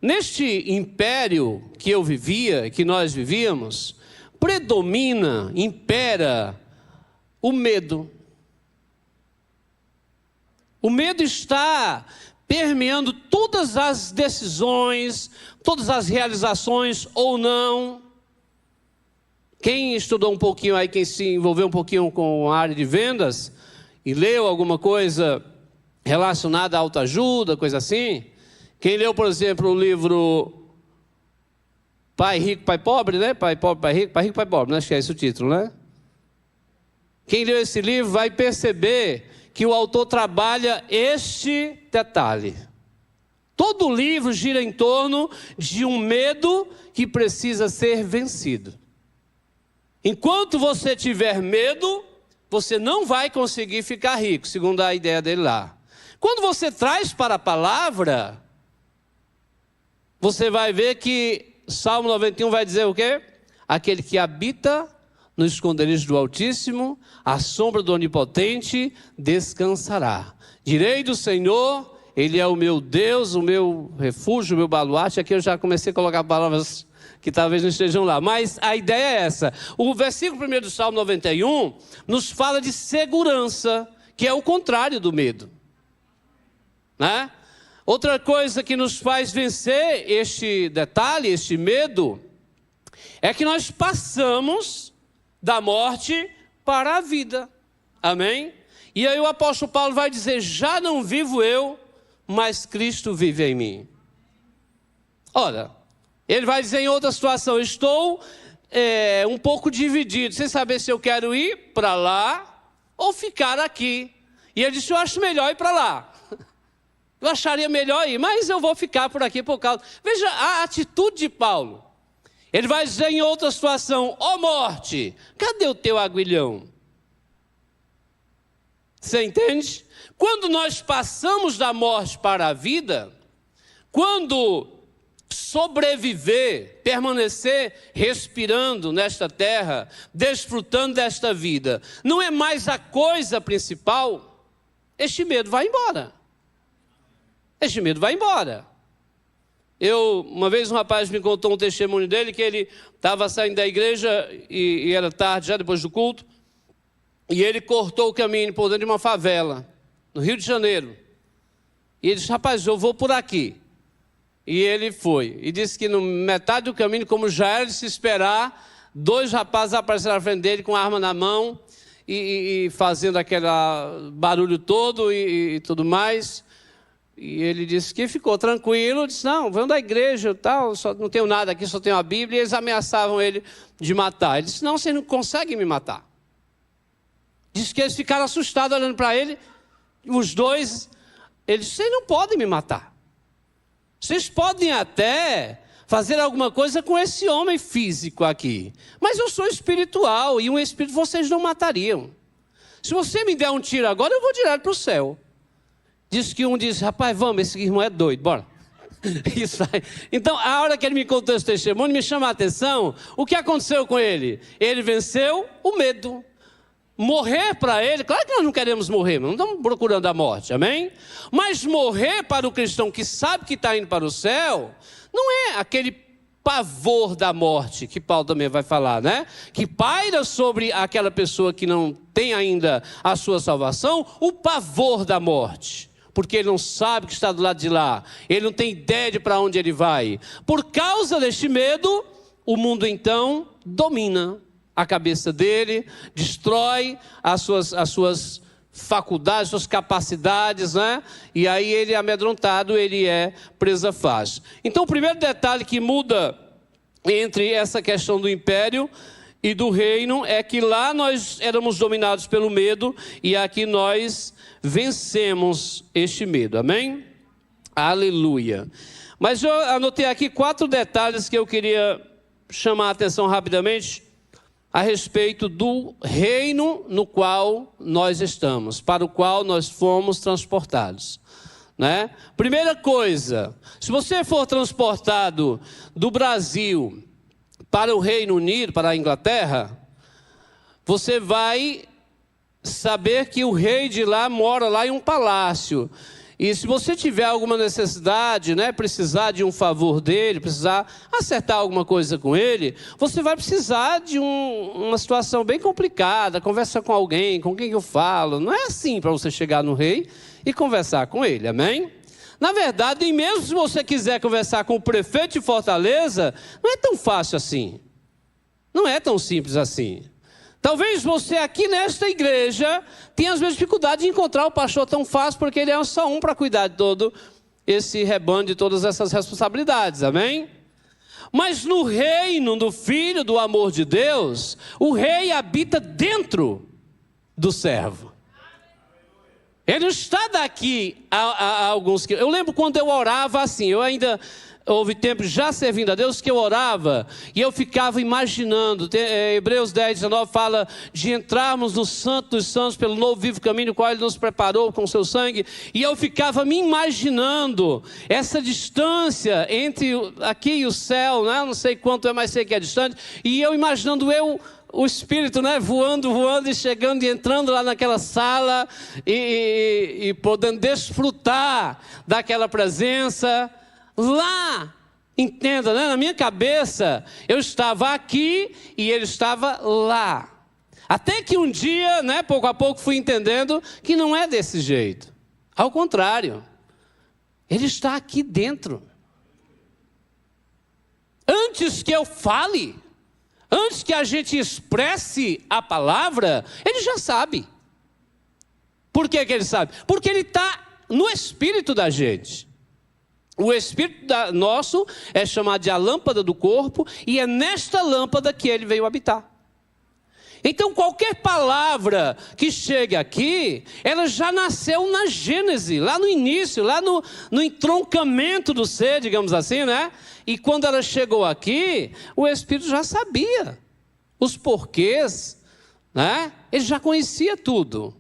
Neste império que eu vivia, que nós vivíamos, predomina, impera o medo. O medo está permeando todas as decisões, todas as realizações ou não. Quem estudou um pouquinho aí, quem se envolveu um pouquinho com a área de vendas e leu alguma coisa relacionada à autoajuda, coisa assim. Quem leu, por exemplo, o livro Pai Rico, Pai Pobre, né? Pai Pobre, Pai Rico, Pai Pobre, né? Acho que é esse o título, né? Quem leu esse livro vai perceber que o autor trabalha este detalhe. Todo o livro gira em torno de um medo que precisa ser vencido. Enquanto você tiver medo, você não vai conseguir ficar rico, segundo a ideia dele lá. Quando você traz para a palavra, você vai ver que Salmo 91 vai dizer o quê? Aquele que habita no esconderijo do Altíssimo, à sombra do Onipotente, descansará. Direi do Senhor, Ele é o meu Deus, o meu refúgio, o meu baluarte. Aqui eu já comecei a colocar palavras que talvez não estejam lá, mas a ideia é essa. O versículo 1 do Salmo 91 nos fala de segurança, que é o contrário do medo, né? Outra coisa que nos faz vencer este detalhe, este medo, é que nós passamos da morte para a vida, amém? E aí o apóstolo Paulo vai dizer, já não vivo eu, mas Cristo vive em mim. Ora, ele vai dizer em outra situação, estou um pouco dividido, sem saber se eu quero ir para lá ou ficar aqui. E ele disse, eu acho melhor ir para lá. Eu acharia melhor ir, mas eu vou ficar por aqui por causa... Veja a atitude de Paulo. Ele vai dizer em outra situação, ó morte, cadê o teu aguilhão? Você entende? Quando nós passamos da morte para a vida, quando sobreviver, permanecer respirando nesta terra, desfrutando desta vida, não é mais a coisa principal, este medo vai embora. Este medo vai embora. Uma vez um rapaz me contou um testemunho dele, que ele estava saindo da igreja e era tarde, já depois do culto, e ele cortou o caminho por dentro de uma favela, no Rio de Janeiro. E ele disse, rapaz, eu vou por aqui. E ele foi. E disse que no metade do caminho, como já era de se esperar, 2 rapazes apareceram na frente dele com a arma na mão e fazendo aquele barulho todo e tudo mais. E ele disse que ficou tranquilo, disse, não, venho da igreja, tal, só não tenho nada aqui, só tenho a Bíblia. E eles ameaçavam ele de matar. Ele disse, não, vocês não conseguem me matar. Disse que eles ficaram assustados olhando para ele, os dois. Ele disse, vocês não podem me matar. Vocês podem até fazer alguma coisa com esse homem físico aqui, mas eu sou espiritual e um espírito vocês não matariam. Se você me der um tiro agora, eu vou direto para o céu. Diz que um disse, rapaz, vamos, esse irmão é doido, bora. Isso aí. Então, a hora que ele me contou esse testemunho, me chama a atenção, o que aconteceu com ele? Ele venceu o medo. Morrer para ele, claro que nós não queremos morrer, não estamos procurando a morte, amém? Mas morrer para o cristão que sabe que está indo para o céu, não é aquele pavor da morte, que Paulo também vai falar, né? Que paira sobre aquela pessoa que não tem ainda a sua salvação, o pavor da morte. Porque ele não sabe que está do lado de lá, ele não tem ideia de para onde ele vai. Por causa deste medo, o mundo então domina a cabeça dele, destrói as suas faculdades, suas capacidades, né? E aí ele amedrontado, ele é presa fácil. Então o primeiro detalhe que muda entre essa questão do império e do reino é que lá nós éramos dominados pelo medo e aqui nós vencemos este medo, amém? Aleluia. Mas eu anotei aqui 4 detalhes que eu queria chamar a atenção rapidamente a respeito do reino no qual nós estamos, para o qual nós fomos transportados, né? Primeira coisa, se você for transportado do Brasil para o Reino Unido, para a Inglaterra, você vai saber que o rei de lá mora lá em um palácio. E se você tiver alguma necessidade, né, precisar de um favor dele, precisar acertar alguma coisa com ele, você vai precisar de uma situação bem complicada, conversar com alguém, com quem eu falo. Não é assim para você chegar no rei e conversar com ele, amém? Na verdade, mesmo se você quiser conversar com o prefeito de Fortaleza, não é tão fácil assim. Não é tão simples assim. Talvez você aqui nesta igreja tenha às vezes dificuldade de encontrar o pastor tão fácil, porque ele é só um para cuidar de todo esse rebanho, de todas essas responsabilidades, amém? Mas no reino do Filho do amor de Deus, o rei habita dentro do servo. Ele está daqui a alguns... Eu lembro quando eu orava assim, eu ainda... Houve tempo já servindo a Deus que eu orava e eu ficava imaginando. Hebreus 10, 19 fala de entrarmos no Santo dos Santos pelo novo vivo caminho, o qual Ele nos preparou com o seu sangue. E eu ficava me imaginando essa distância entre aqui e o céu, né? Não sei quanto é, mas sei que é distante. E eu imaginando o Espírito, né, voando e chegando e entrando lá naquela sala e podendo desfrutar daquela presença. Lá, entenda, né? Na minha cabeça, eu estava aqui e ele estava lá. Até que um dia, né, pouco a pouco fui entendendo que não é desse jeito. Ao contrário, ele está aqui dentro. Antes que eu fale, antes que a gente expresse a palavra, ele já sabe. Por que ele sabe? Porque ele está no espírito da gente. O espírito nosso é chamado de a lâmpada do corpo, e é nesta lâmpada que ele veio habitar. Então qualquer palavra que chegue aqui, ela já nasceu na Gênese, lá no início, lá no entroncamento do ser, digamos assim, né? E quando ela chegou aqui, o Espírito já sabia os porquês, né? Ele já conhecia tudo.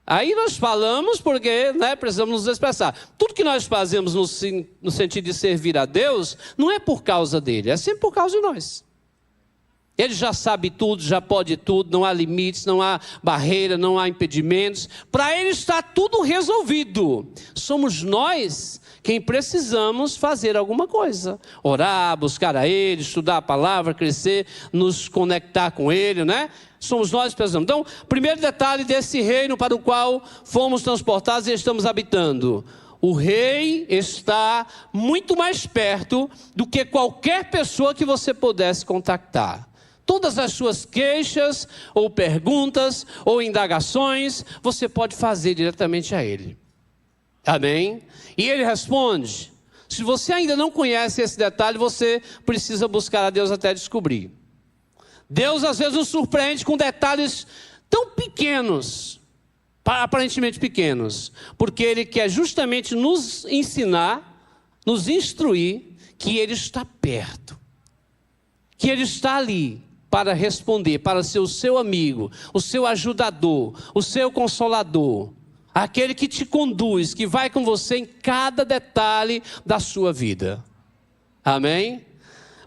Aí nós falamos porque, né, precisamos nos expressar. Tudo que nós fazemos no sentido de servir a Deus, não é por causa dele, é sempre por causa de nós. Ele já sabe tudo, já pode tudo, não há limites, não há barreira, não há impedimentos. Para ele está tudo resolvido. Somos nós quem precisamos fazer alguma coisa. Orar, buscar a ele, estudar a palavra, crescer, nos conectar com ele, né? Somos nós que precisamos. Então, primeiro detalhe desse reino para o qual fomos transportados e estamos habitando. O rei está muito mais perto do que qualquer pessoa que você pudesse contactar. Todas as suas queixas, ou perguntas, ou indagações, você pode fazer diretamente a ele. Amém? E ele responde. Se você ainda não conhece esse detalhe, você precisa buscar a Deus até descobrir. Deus às vezes nos surpreende com detalhes tão pequenos, aparentemente pequenos, porque Ele quer justamente nos ensinar, nos instruir, que Ele está perto, que Ele está ali para responder, para ser o seu amigo, o seu ajudador, o seu consolador, aquele que te conduz, que vai com você em cada detalhe da sua vida. Amém?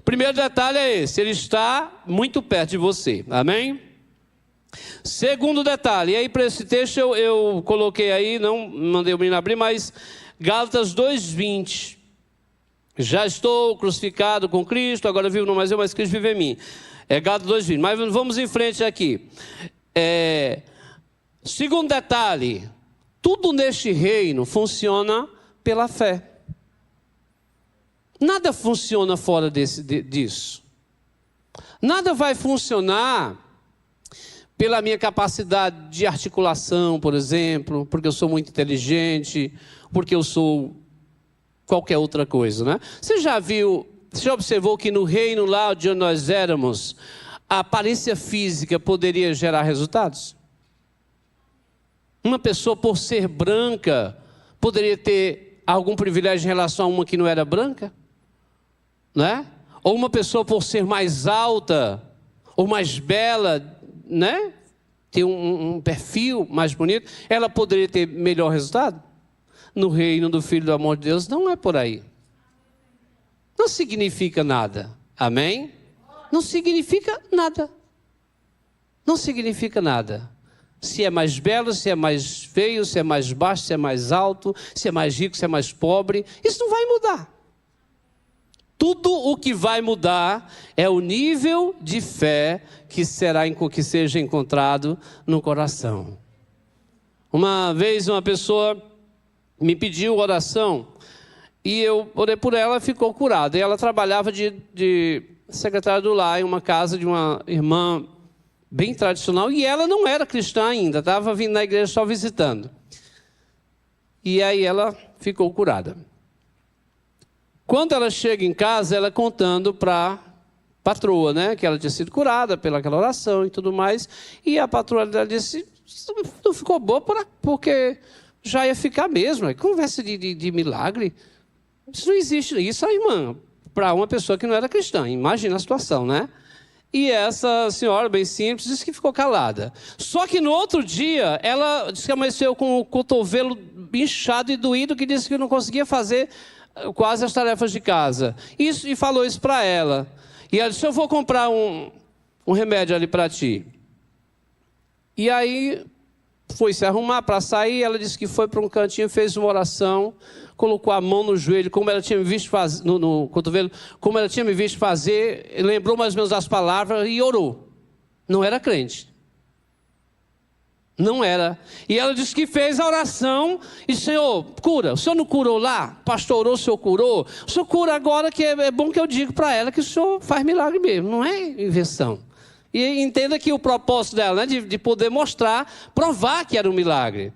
Primeiro detalhe é esse, ele está muito perto de você, amém? Segundo detalhe, e aí para esse texto eu coloquei aí, não mandei o menino abrir, mas Gálatas 2:20, já estou crucificado com Cristo, agora vivo não mais eu, mas Cristo vive em mim. É Gálatas 2:20, mas vamos em frente aqui. Segundo detalhe, tudo neste reino funciona pela fé. Nada funciona fora disso. Nada vai funcionar pela minha capacidade de articulação, por exemplo, porque eu sou muito inteligente, porque eu sou qualquer outra coisa, né? Você já observou que no reino lá onde nós éramos, a aparência física poderia gerar resultados? Uma pessoa, por ser branca, poderia ter algum privilégio em relação a uma que não era branca? Né? Ou uma pessoa, por ser mais alta ou mais bela, né? Ter um perfil mais bonito, ela poderia ter melhor resultado? No reino do Filho do amor de Deus não é por aí. Não significa nada, amém? Não significa nada. Não significa nada. se é mais belo, se é mais feio, se é mais baixo, se é mais alto, se é mais rico, se é mais pobre. Isso não vai mudar. Tudo o que vai mudar é o nível de fé que seja encontrado no coração. Uma vez uma pessoa me pediu oração e eu orei por ela, ficou curada. E ela trabalhava de secretária do lar em uma casa de uma irmã bem tradicional, e ela não era cristã ainda, estava vindo na igreja só visitando. E aí ela ficou curada. Quando ela chega em casa, ela contando para a patroa, né, que ela tinha sido curada pelaquela oração e tudo mais, e a patroa dela disse, não ficou boa porque já ia ficar mesmo, conversa de milagre, isso não existe, isso é irmã, para uma pessoa que não era cristã, imagina a situação, né? E essa senhora, bem simples, disse que ficou calada. Só que no outro dia, ela disse que amanheceu com o cotovelo inchado e doído, que disse que não conseguia fazer quase as tarefas de casa. E falou isso para ela. E ela disse, eu vou comprar um remédio ali para ti. E aí, foi se arrumar para sair, ela disse que foi para um cantinho, fez uma oração, colocou a mão no joelho, como ela tinha me visto fazer, no cotovelo, como ela tinha me visto fazer, lembrou mais ou menos as palavras e orou. Não era crente. Não era. E ela disse que fez a oração e, Senhor, cura. O Senhor não curou lá? Pastor orou, o Senhor curou? O Senhor cura agora, que é bom que eu digo para ela que o Senhor faz milagre mesmo, não é invenção. E entenda que o propósito dela, né, de poder mostrar, provar que era um milagre.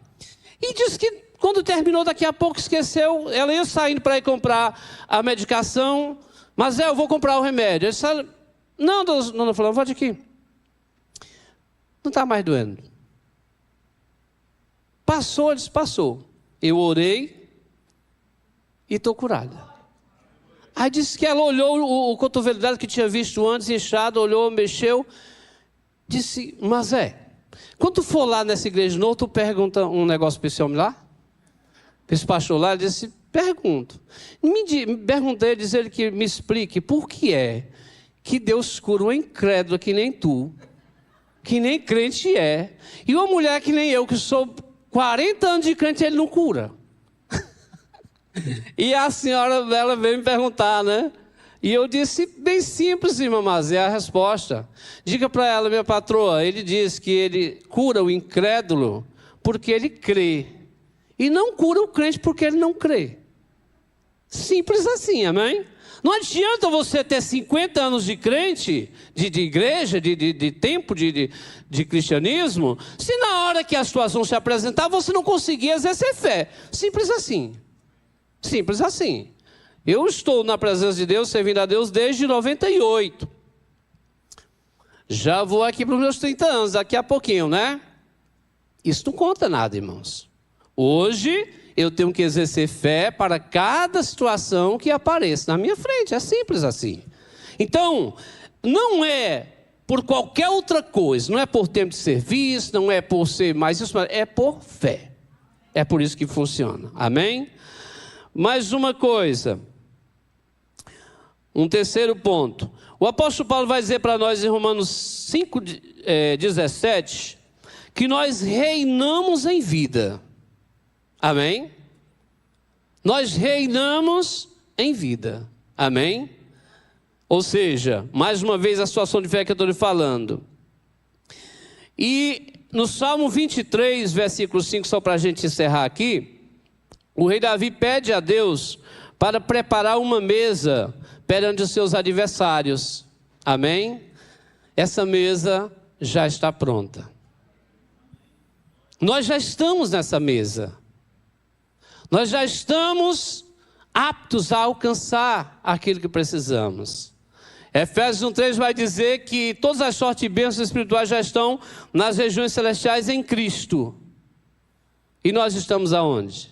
E disse que quando terminou, daqui a pouco esqueceu, ela ia saindo para ir comprar a medicação, mas eu vou comprar o remédio. Eu disse, não, dona Fulana, volte aqui. Não está mais doendo. Passou, disse, passou. Eu orei e estou curada. Aí disse que ela olhou o cotovelo dela, que tinha visto antes, inchado, olhou, mexeu, disse, mas quando tu for lá nessa igreja de novo, tu pergunta um negócio para esse homem lá? Esse pastor lá, ele disse, pergunto. Perguntei, diz ele que me explique por que é que Deus cura um incrédulo que nem tu, que nem crente é, e uma mulher que nem eu, que sou 40 anos de crente, ele não cura. E a senhora dela veio me perguntar, né? E eu disse, bem simples, irmã Mazé, a resposta. Diga para ela, minha patroa, ele diz que ele cura o incrédulo porque ele crê. E não cura o crente porque ele não crê. Simples assim, amém? Não adianta você ter 50 anos de crente, de igreja, de tempo de cristianismo, se na hora que a situação se apresentar, você não conseguir exercer fé. Simples assim. Simples assim. Eu estou na presença de Deus, servindo a Deus desde 98. Já vou aqui para os meus 30 anos, daqui a pouquinho, né? Isso não conta nada, irmãos. Hoje, eu tenho que exercer fé para cada situação que apareça na minha frente. É simples assim. Então, não é por qualquer outra coisa. Não é por tempo de serviço, não é por ser mais isso, é por fé. É por isso que funciona. Amém? Mais uma coisa. Um terceiro ponto. O apóstolo Paulo vai dizer para nós em Romanos 5:17 que nós reinamos em vida. Amém? Nós reinamos em vida. Amém? Ou seja, mais uma vez a situação de fé que eu estou lhe falando. E no Salmo 23, versículo 5, só para a gente encerrar aqui, o rei Davi pede a Deus para preparar uma mesa perante os seus adversários. Amém? Essa mesa já está pronta. Nós já estamos nessa mesa. Nós já estamos aptos a alcançar aquilo que precisamos. Efésios 1:3 vai dizer que todas as sortes e bênçãos espirituais já estão nas regiões celestiais em Cristo. E nós estamos aonde?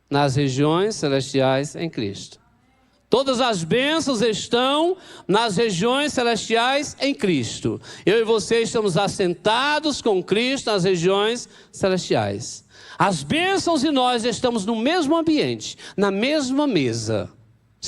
Nas regiões celestiais em Cristo. Todas as bênçãos estão nas regiões celestiais em Cristo. Eu e você estamos assentados com Cristo nas regiões celestiais. As bênçãos e nós estamos no mesmo ambiente, na mesma mesa.